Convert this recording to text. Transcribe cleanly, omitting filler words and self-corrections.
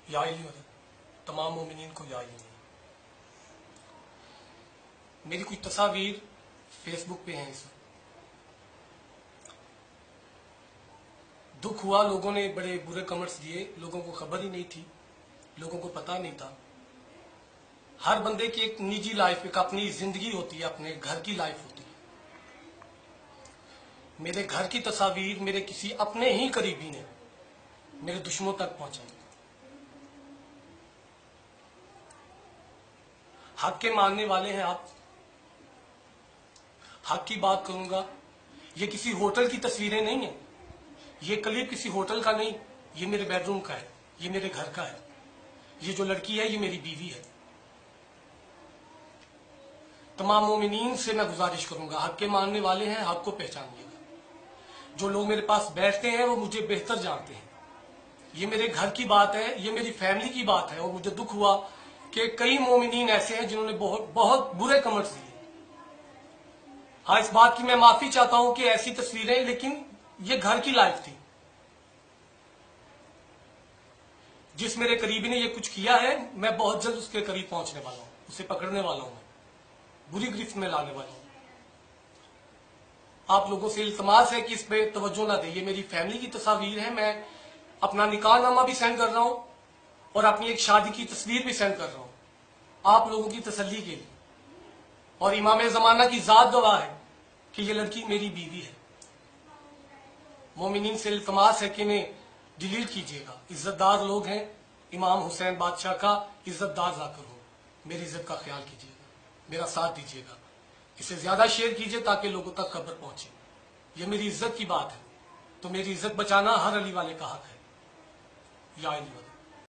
یا علی تمام مومنین کو یا علی میری کچھ تصاویر فیس بک پہ ہیں اس وقت. دکھ ہوا، لوگوں نے بڑے برے کمنٹس دیے، لوگوں کو خبر ہی نہیں تھی، لوگوں کو پتہ نہیں تھا. ہر بندے کی ایک نجی لائف، ایک اپنی زندگی ہوتی ہے، اپنے گھر کی لائف ہوتی ہے. میرے گھر کی تصاویر میرے کسی اپنے ہی قریبی نے میرے دشمنوں تک پہنچائی. حق کے ماننے والے ہیں آپ، حق کی بات کروں گا. یہ کسی ہوٹل کی تصویریں نہیں ہیں، یہ کلپ کسی ہوٹل کا نہیں، یہ میرے بیڈ روم کا ہے، یہ میرے گھر کا ہے. یہ جو لڑکی ہے یہ میری بیوی ہے. تمام مومنین سے میں گزارش کروں گا، حق کے ماننے والے ہیں، حق کو پہچانیے گا. جو لوگ میرے پاس بیٹھتے ہیں وہ مجھے بہتر جانتے ہیں. یہ میرے گھر کی بات ہے، یہ میری فیملی کی بات ہے. اور مجھے دکھ ہوا کہ کئی مومنین ایسے ہیں جنہوں نے بہت برے کمنٹس دیے. ہاں، اس بات کی میں معافی چاہتا ہوں کہ ایسی تصویریں، لیکن یہ گھر کی لائف تھی. جس میرے قریبی نے یہ کچھ کیا ہے، میں بہت جلد اس کے قریب پہنچنے والا ہوں، اسے پکڑنے والا ہوں، بری گرفت میں لانے والا ہوں. آپ لوگوں سے التماس ہے کہ اس پہ توجہ نہ دیں. یہ میری فیملی کی تصاویر ہیں. میں اپنا نکاح نامہ بھی سینڈ کر رہا ہوں اور اپنی ایک شادی کی تصویر بھی سینڈ کر رہا ہوں، آپ لوگوں کی تسلی کے لیے. اور امام زمانہ کی ذات گواہ ہے کہ یہ لڑکی میری بیوی ہے. مومنین سے التماس ہے کہ انہیں ڈیلیٹ کیجیے گا. عزت دار لوگ ہیں، امام حسین بادشاہ کا عزت دار ذاکر ہو. میری عزت کا خیال کیجیے گا، میرا ساتھ دیجیے گا. اسے زیادہ شیئر کیجیے تاکہ لوگوں تک خبر پہنچے. یہ میری عزت کی بات ہے، تو میری عزت بچانا ہر علی والے کا حق ہے. یا علی والے.